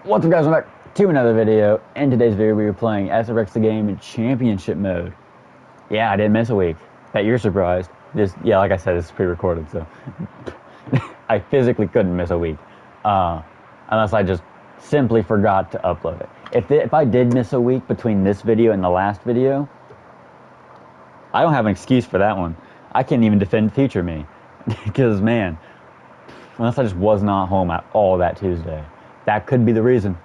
What's up, guys? Welcome back to another video. In today's video, we are playing SRX the game in championship mode. Yeah, I didn't miss a week. Bet you're surprised. Yeah, like I said, it's pre-recorded, so I physically couldn't miss a week, unless I just simply forgot to upload it. If I did miss a week between this video and the last video, I don't have an excuse for that one. I can't even defend future me, because man, unless I just was not home at all that Tuesday. That could be the reason.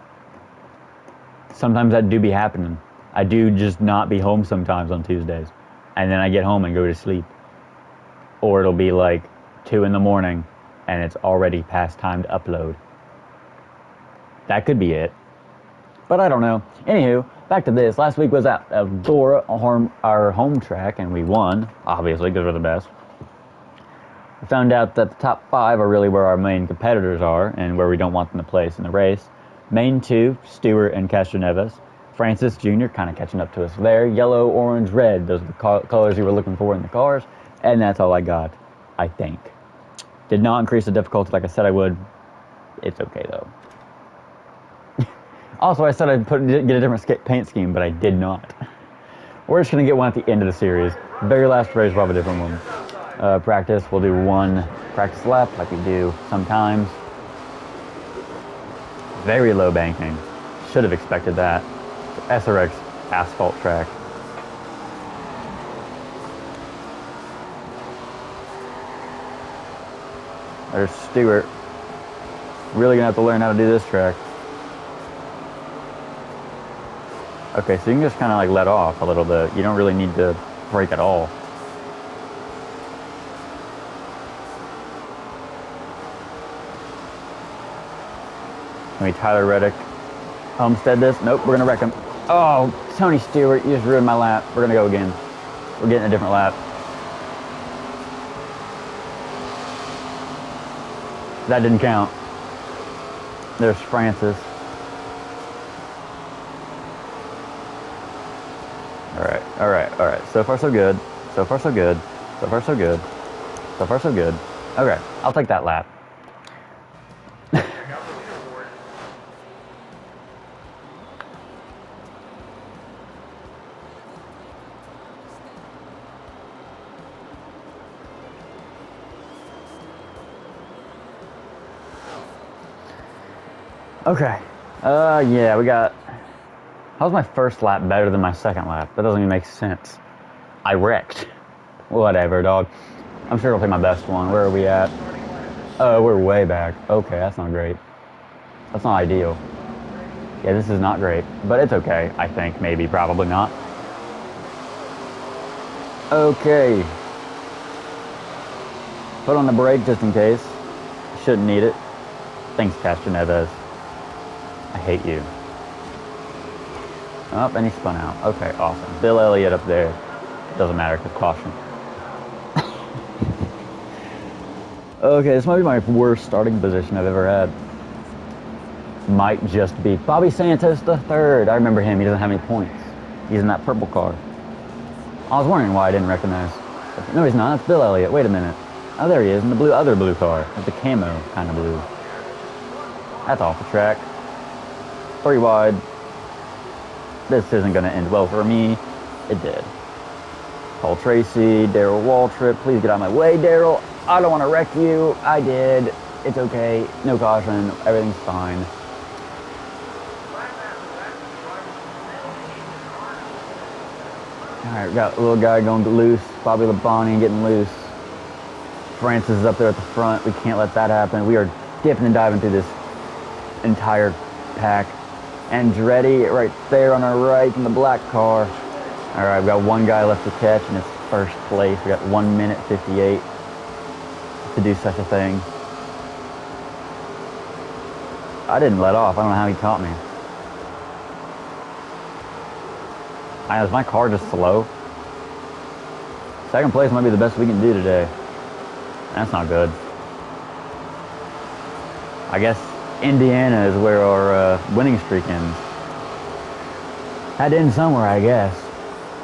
Sometimes that do be happening. I do just not be home sometimes on Tuesdays. And then I get home and go to sleep. Or it'll be like 2 in the morning and it's already past time to upload. That could be it. But I don't know. Anywho, back to this. Last week was at Dora, our home track, and we won, obviously, because we're the best. We found out that the top 5 are really where our main competitors are and where we don't want them to place in the race. Main 2, Stewart and Castroneves. Francis Jr. kind of catching up to us there. Yellow, orange, red. Those are the colors you were looking for in the cars. And that's all I got, I think. Did not increase the difficulty like I said I would. It's okay, though. Also, I said I'd get a different paint scheme, but I did not. We're just going to get one at the end of the series. Very last race, we'll have a different one. Practice, we'll do one practice lap like we do sometimes. Very low banking. Should have expected that. SRX asphalt track. There's Stewart. Really gonna have to learn how to do this track. Okay, so you can just kind of like let off a little bit. You don't really need to brake at all. Maybe Tyler Reddick homestead this. Nope, we're gonna wreck him. Oh, Tony Stewart, you just ruined my lap. We're gonna go again. We're getting a different lap. That didn't count. There's Francis. All right. So far, so good. So far, so good. So far, so good. So far, so good. Okay, I'll take that lap. Okay. Yeah, we got... How was my first lap better than my second lap? That doesn't even make sense. I wrecked. Whatever, dog. I'm sure I'll take my best one. Where are we at? Oh, we're way back. Okay, that's not great. That's not ideal. Yeah, this is not great. But it's okay, I think. Maybe, probably not. Okay. Put on the brake just in case. Shouldn't need it. Thanks, Castroneves. I hate you. Oh, and he spun out. Okay, awesome. Bill Elliott up there. Doesn't matter, because caution. Okay, this might be my worst starting position I've ever had. Might just be Bobby Santos the third. I remember him. He doesn't have any points. He's in that purple car. I was wondering why I didn't recognize. No, he's not. That's Bill Elliott. Wait a minute. Oh, there he is in the other blue car. With the camo kind of blue. That's off the track. 3 wide. This isn't going to end well for me. It did. Paul Tracy, Daryl Waltrip. Please get out of my way, Daryl. I don't want to wreck you. I did. It's okay. No caution. Everything's fine. Alright, we got a little guy going loose. Bobby Labonte getting loose. Francis is up there at the front. We can't let that happen. We are dipping and diving through this entire pack. Andretti right there on our right in the black car. All right, we got one guy left to catch in his first place. We got 1 minute 58 to do such a thing. I didn't let off. I don't know how he caught me. Is my car just slow? Second place might be the best we can do today. That's not good. I guess Indiana is where our winning streak ends. Had to end somewhere, I guess.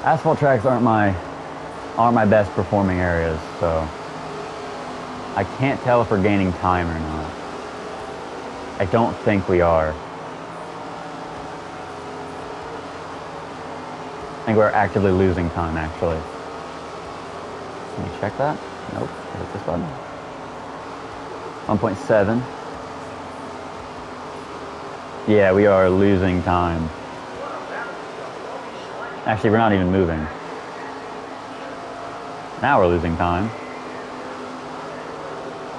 Asphalt tracks aren't my best performing areas, so I can't tell if we're gaining time or not. I don't think we are. think we're actively losing time, actually. Can you check that? Nope. Hit this button. 1.7. Yeah, we are losing time. Actually, we're not even moving. Now we're losing time.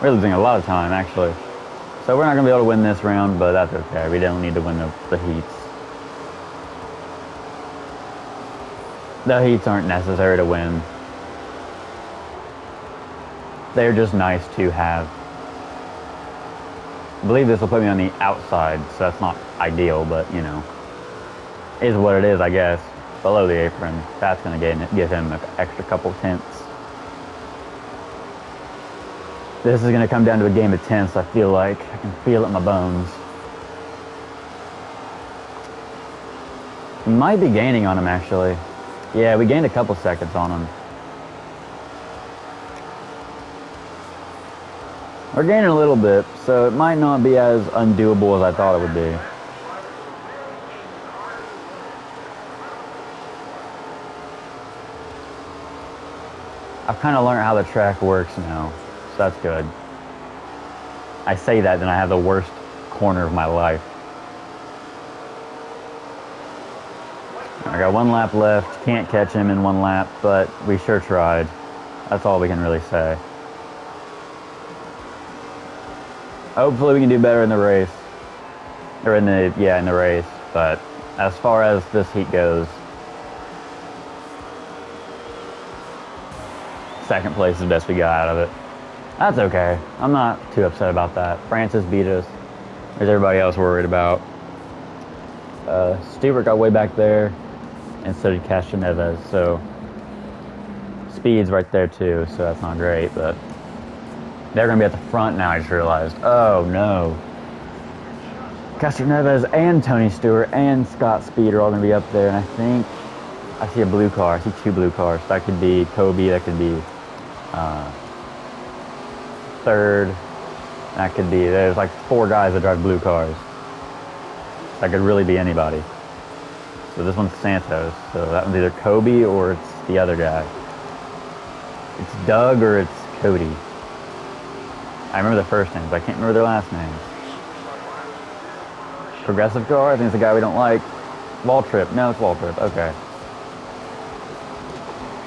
We're losing a lot of time, actually. So we're not going to be able to win this round, but that's okay. We don't need to win the heats. The heats aren't necessary to win. They're just nice to have. I believe this will put me on the outside, so that's not ideal, but, you know, is what it is, I guess. Below the apron. That's going to give him an extra couple tenths. This is going to come down to a game of tenths, I feel like. I can feel it in my bones. We might be gaining on him, actually. Yeah, we gained a couple seconds on him. We're gaining a little bit, so it might not be as undoable as I thought it would be. I've kind of learned how the track works now, so that's good. I say that, then I have the worst corner of my life. I got 1 lap left, can't catch him in 1 lap, but we sure tried. That's all we can really say. Hopefully we can do better in the race. Or in the race. But as far as this heat goes, second place is the best we got out of it. That's okay. I'm not too upset about that. Francis beat us. There's everybody else worried about. Stewart got way back there, and so did Castroneves. So speed's right there too, so that's not great, but they're going to be at the front now, I just realized. Oh, no. Castroneves and Tony Stewart and Scott Speed are all going to be up there, and I think I see a blue car. I see 2 blue cars. That could be Kobe. That could be third. That could be... There's like 4 guys that drive blue cars. That could really be anybody. So this one's Santos. So that one's either Kobe or it's the other guy. It's Doug or it's Cody. I remember the first names, but I can't remember their last names. Progressive car, I think it's the guy we don't like. Waltrip, no, it's Waltrip, okay.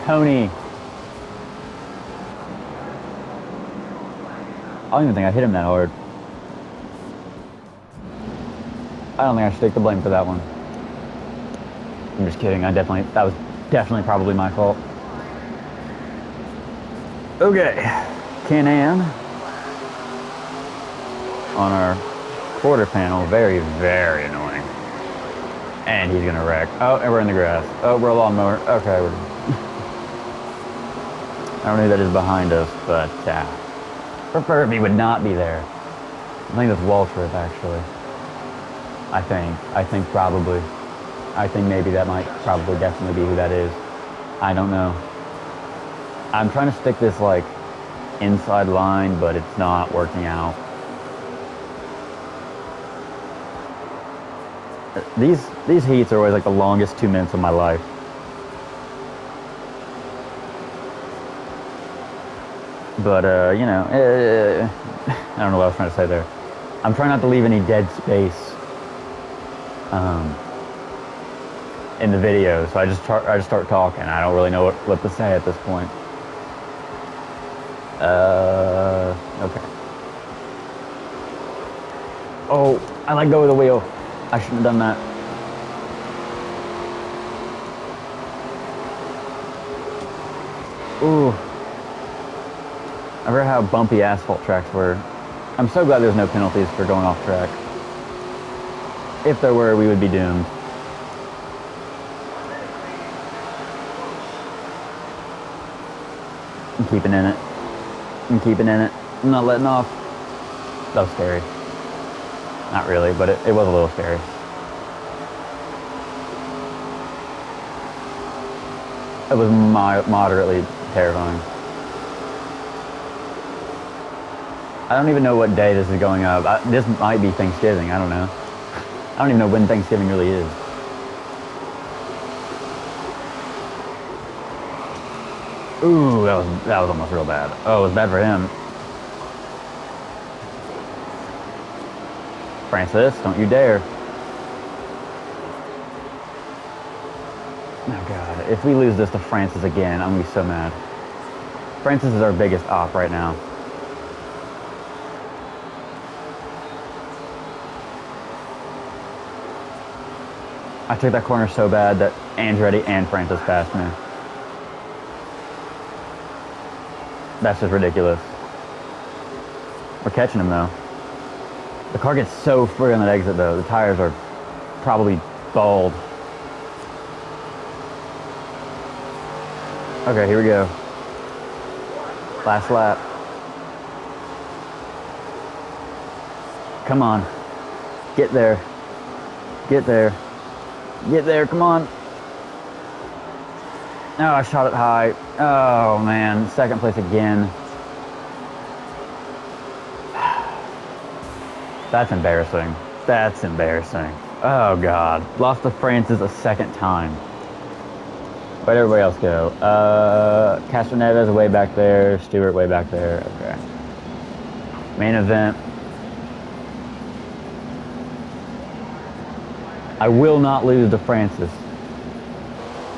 Tony. I don't even think I hit him that hard. I don't think I should take the blame for that one. I'm just kidding, that was definitely probably my fault. Okay, Can-Am. On our quarter panel, very, very annoying. And he's gonna wreck. Oh, and we're in the grass. Oh, we're a lawnmower. Okay, I don't know who that is behind us, but prefer if he would not be there. I think that's Waltrip, actually. I think probably. I think maybe that might probably definitely be who that is. I don't know. I'm trying to stick this like inside line, but it's not working out. These heats are always like the longest 2 minutes of my life. But, you know, I don't know what I was trying to say there. I'm trying not to leave any dead space in the video, so I just start talking. I don't really know what to say at this point. Okay. Oh, I let go of the wheel. I shouldn't have done that. Ooh. I remember how bumpy asphalt tracks were. I'm so glad there's no penalties for going off track. If there were, we would be doomed. I'm keeping in it. I'm keeping in it. I'm not letting off. That was scary. Not really, but it was a little scary. It was moderately terrifying. I don't even know what day this is going up. This might be Thanksgiving. I don't know. I don't even know when Thanksgiving really is. Ooh, that was almost real bad. Oh, it was bad for him. Francis, don't you dare. Oh god, if we lose this to Francis again, I'm gonna be so mad. Francis is our biggest op right now. I took that corner so bad that Andretti and Francis passed me. That's just ridiculous. We're catching him though. The car gets so free on that exit though. The tires are probably bald. Okay, here we go. Last lap. Come on. Get there. Get there. Get there, come on. Oh, I shot it high. Oh man, second place again. That's embarrassing. That's embarrassing. Oh god. Lost to Francis a second time. Where'd everybody else go? Castro Neves way back there. Stewart way back there. Okay. Main event. I will not lose to Francis.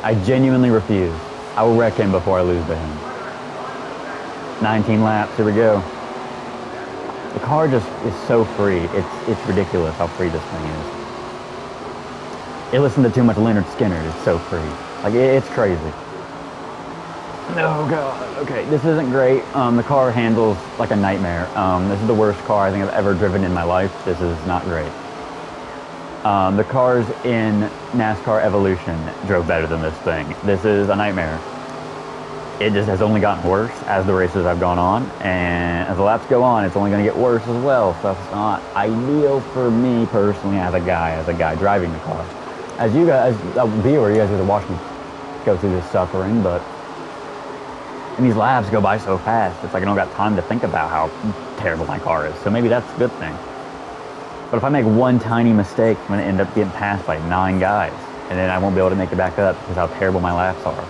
I genuinely refuse. I will wreck him before I lose to him. 19 laps, here we go. The car just is so free. It's ridiculous how free this thing is. It listened to too much Leonard Skinner. It's so free. Like, it's crazy. Oh god. Okay, this isn't great. The car handles like a nightmare. This is the worst car I think I've ever driven in my life. This is not great. The cars in NASCAR Evolution drove better than this thing. This is a nightmare. It just has only gotten worse as the races have gone on, and as the laps go on, it's only going to get worse as well. So it's not ideal for me personally as a guy driving the car. As you guys, a viewer, you guys get to watch me go through this suffering, but and these laps go by so fast. It's like I don't got time to think about how terrible my car is. So maybe that's a good thing. But if I make one tiny mistake, I'm going to end up getting passed by 9 guys. And then I won't be able to make it back up because how terrible my laps are.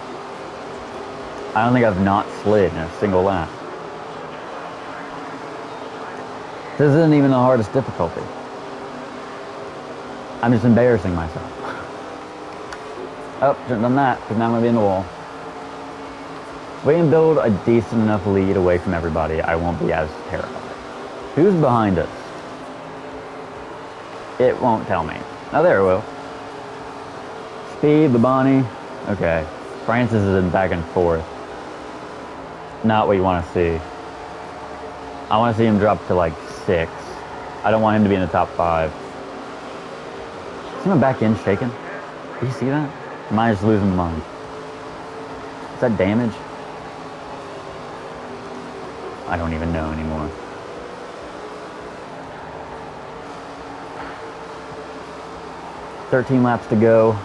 I don't think I've not slid in a single lap. This isn't even the hardest difficulty. I'm just embarrassing myself. Oh, shouldn't have done that because now I'm going to be in the wall. If we can build a decent enough lead away from everybody, I won't be as terrified. Who's behind us? It won't tell me. Oh, there it will. Speed, Babani. Okay. Francis is in back and forth. Not what you want to see. I want to see him drop to like 6. I don't want him to be in the top 5. See my back end shaking? Do you see that? Am I just losing my mind? Is that damage? I don't even know anymore. $13 laps to go.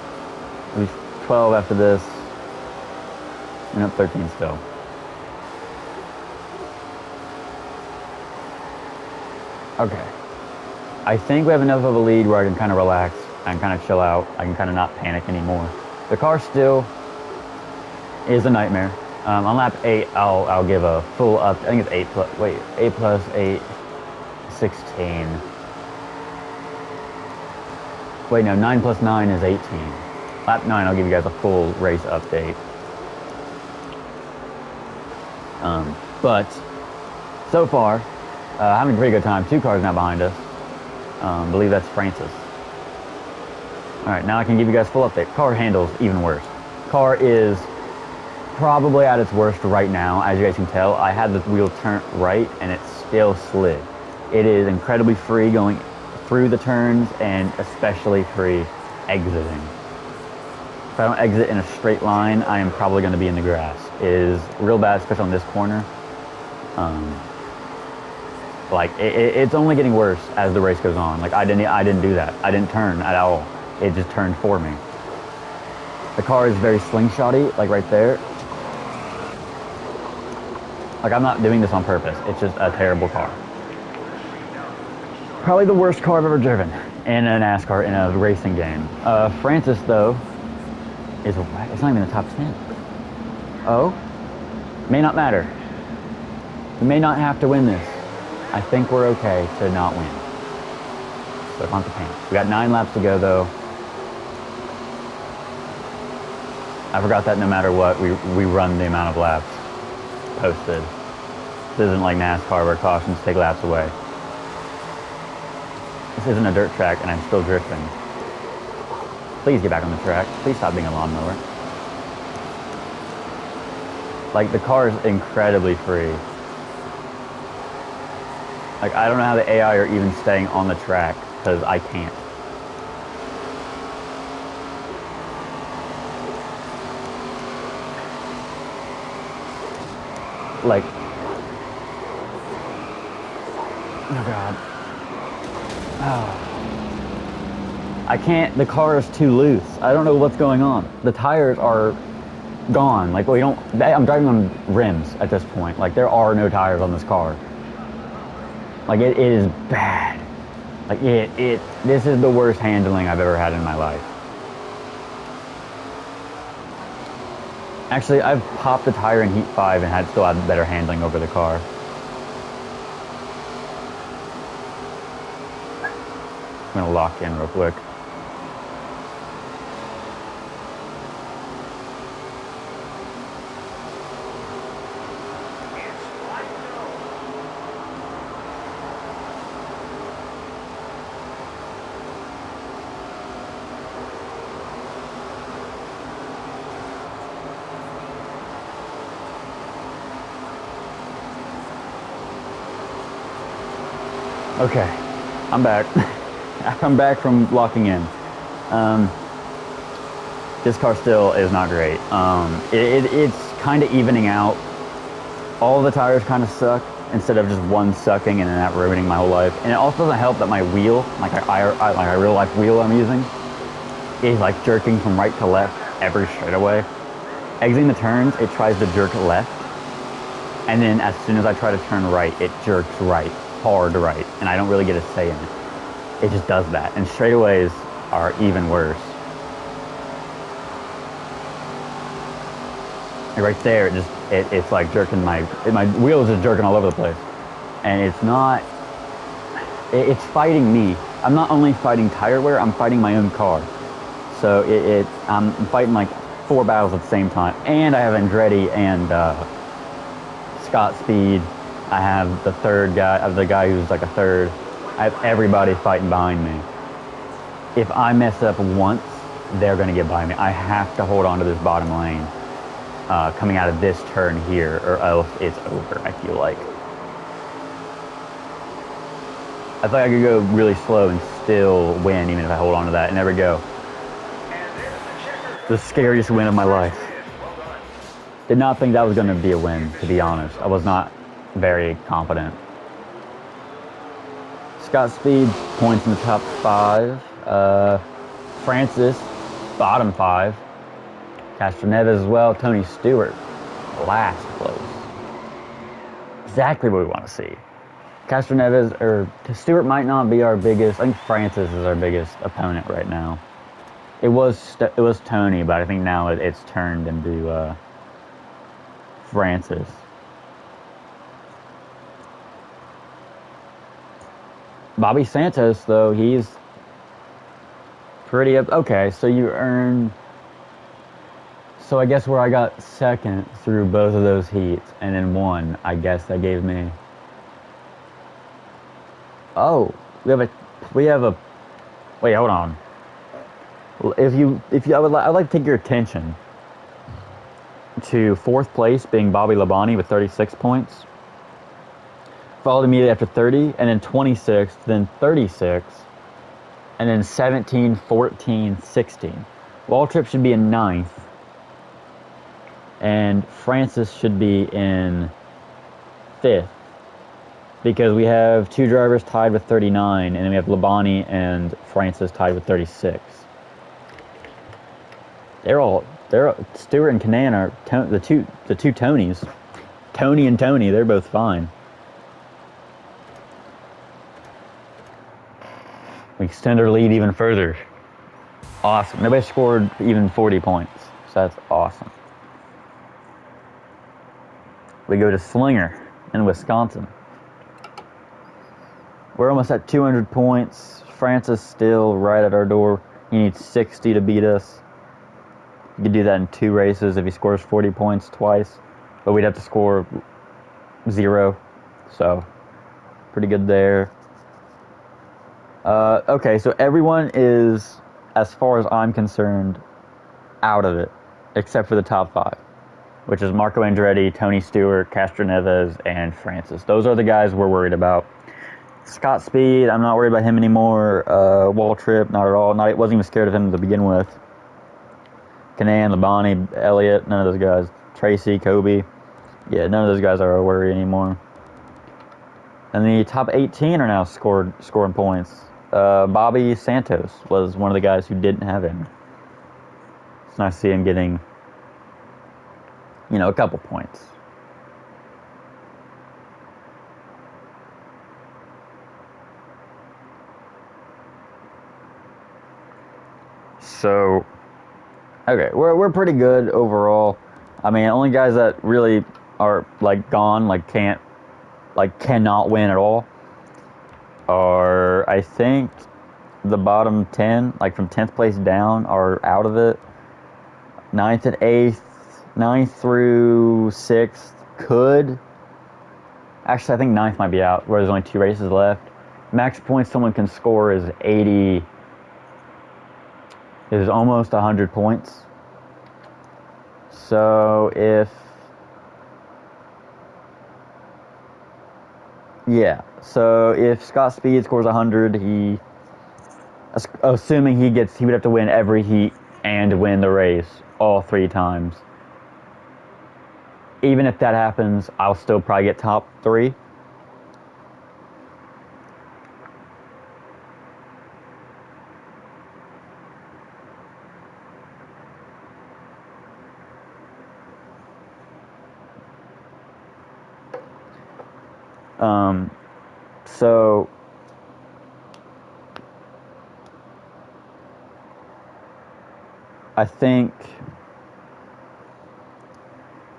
At least 12 after this. And up 13 still. Okay. I think we have enough of a lead where I can kind of relax. I can kind of chill out. I can kind of not panic anymore. The car still is a nightmare. On lap 8, I'll give a full up. I think it's 8 plus. Wait, 8 plus 8, 16. Wait, no, 9 plus 9 is 18. Lap 9, I'll give you guys a full race update. But so far, having a pretty good time. 2 cars now behind us. I believe that's Francis. All right, now I can give you guys full update. Car handles even worse. Car is probably at its worst right now. As you guys can tell, I had the wheel turned right and it still slid. It is incredibly free going through the turns and especially free exiting. If I don't exit in a straight line, I am probably going to be in the grass. It is real bad, especially on this corner. Like it's only getting worse as the race goes on. Like I didn't do that. I didn't turn at all. It just turned for me. The car is very slingshotty, like right there. Like I'm not doing this on purpose. It's just a terrible car. Probably the worst car I've ever driven in a NASCAR, in a racing game. Francis, though, it's not even in the top 10. Oh? May not matter. We may not have to win this. I think we're okay to not win. So don't have to panic. We got 9 laps to go, though. I forgot that no matter what, we run the amount of laps posted. This isn't like NASCAR where cautions take laps away. This isn't a dirt track, and I'm still drifting. Please get back on the track. Please stop being a lawnmower. Like, the car is incredibly free. Like, I don't know how the AI are even staying on the track, because I can't. Like, oh God. Oh. I can't, the car is too loose. I don't know what's going on. The tires are gone. Like, we don't, I'm driving on rims at this point. Like, there are no tires on this car. Like, it is bad. Like, this is the worst handling I've ever had in my life. Actually, I've popped the tire in Heat 5 and still had better handling over the car. I'm gonna lock in real quick. Okay, I'm back. I'm back from locking in. This car still is not great. It's kind of evening out. All the tires kind of suck instead of just one sucking and then that ruining my whole life. And it also doesn't help that my wheel, like a real life wheel I'm using, is like jerking from right to left every straightaway. Exiting the turns, it tries to jerk left. And then as soon as I try to turn right, it jerks right. Hard right, and I don't really get a say in it. It just does that, and straightaways are even worse. And right there, it's like jerking my wheels is jerking all over the place, and it's not. It's fighting me. I'm not only fighting tire wear, I'm fighting my own car. So I'm fighting like 4 battles at the same time, and I have Andretti and Scott Speed. I have the third guy, the guy who's like a third. I have everybody fighting behind me. If I mess up once, they're gonna get by me. I have to hold on to this bottom lane coming out of this turn here, or else it's over, I feel like. I thought I could go really slow and still win, even if I hold on to that. And there we go. The scariest win of my life. Did not think that was gonna be a win, to be honest. I was not very confident. Scott Speed, points in the top 5. Francis, bottom 5. Castroneves as well. Tony Stewart, last close. Exactly what we want to see. Castroneves, or Stewart might not be our biggest. I think Francis is our biggest opponent right now. It was Tony, but I think now it's turned into Francis. Bobby Santos, though, he's pretty up. Okay, so you earn. So I guess where I got second through both of those heats and then won, I guess that gave me. Oh, we have a. Wait, hold on. I'd like to take your attention to 4th place being Bobby Labonte with 36 points. Followed immediately after 30, and then 26, then 36, and then 17, 14, 16. Waltrip should be in 9th, and Francis should be in 5th, because we have 2 drivers tied with 39, and then we have Labonte and Francis tied with 36. Stewart and Canan are the two Tonys. Tony and Tony, they're both fine. We extend our lead even further. Awesome. Nobody scored even 40 points. So that's awesome. we go to Slinger in Wisconsin. We're almost at 200 points. Francis still right at our door. He needs 60 to beat us. You could do that in 2 races if he scores 40 points twice, but we'd have to score 0, so pretty good there. Okay, so everyone is, as far as I'm concerned, out of it, except for the top 5, which is Marco Andretti, Tony Stewart, Castroneves, and Francis. Those are the guys we're worried about. Scott Speed, I'm not worried about him anymore. Waltrip, not at all. Wasn't even scared of him to begin with. Kanan, Labonte, Elliott, none of those guys. Tracy, Kobe, yeah, none of those guys are a worry anymore. And the top 18 are now scoring points. Bobby Santos was one of the guys who didn't have him. It's nice to see him getting, a couple points. So, okay, we're pretty good overall. I mean, only guys that really are gone, cannot win at all, are, I think, the bottom 10, from 10th place down, are out of it. 9th and 8th, 9th through 6th could. Actually, I think 9th might be out, where there's only 2 races left. Max points someone can score is 80, is almost 100 points. So if Scott Speed scores 100, assuming he would have to win every heat and win the race all 3 times. Even if that happens, I'll still probably get top 3. So I think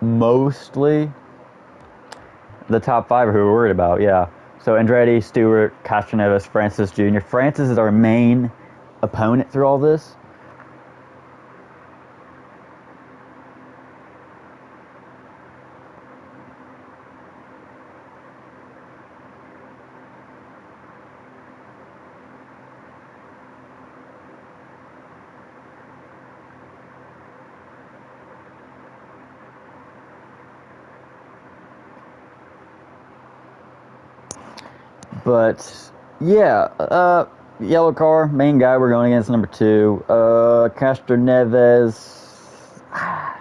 mostly the top 5 are who we're worried about, yeah. So Andretti, Stewart, Castroneves, Francis Jr. Francis is our main opponent through all this. But yeah, yellow car, main guy we're going against, number 2. Castroneves, I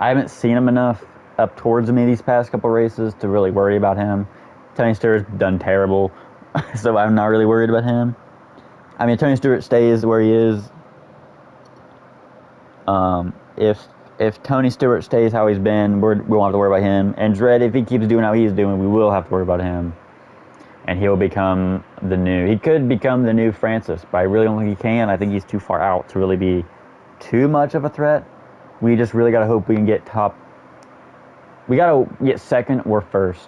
haven't seen him enough up towards me these past couple races to really worry about him. Tony Stewart's done terrible, so I'm not really worried about him. I mean, Tony Stewart stays where he is. If Tony Stewart stays how he's been, we won't have to worry about him. And Dredd, if he keeps doing how he's doing, we will have to worry about him. And he could become the new Francis, but I really don't think he can. I think he's too far out to really be too much of a threat. We just really got to hope we can get we got to get 2nd or 1st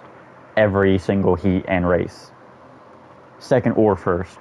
every single heat and race. 2nd or 1st.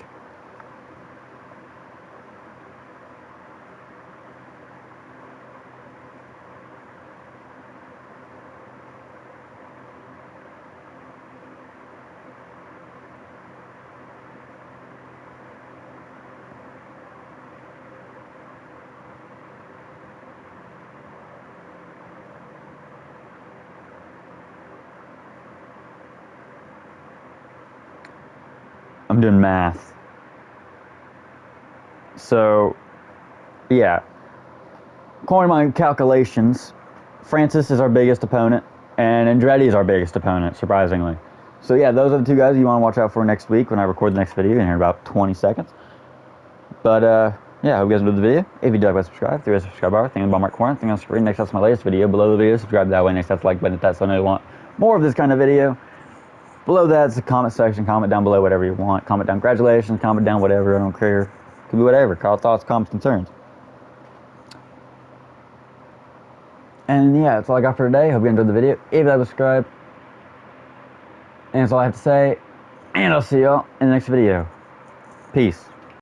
I'm doing math. So, yeah. According to my calculations, Francis is our biggest opponent, and Andretti is our biggest opponent, surprisingly. So yeah, those are the 2 guys you want to watch out for next week when I record the next video in here about 20 seconds. But yeah, I hope you guys enjoyed the video. If you did, like, subscribe. There is a subscribe bar, thing on the bottom right corner, thing on the screen. Next, that's my latest video. Below the video, subscribe that way. Next, that's the like button if that's so I know you want more of this kind of video. Below that is the comment section. Comment down below whatever you want. Comment down congratulations. Comment down whatever. I don't care. Could be whatever. Call thoughts, comments, concerns. And yeah, that's all I got for today. Hope you enjoyed the video. If you like, subscribe. And that's all I have to say. And I'll see y'all in the next video. Peace.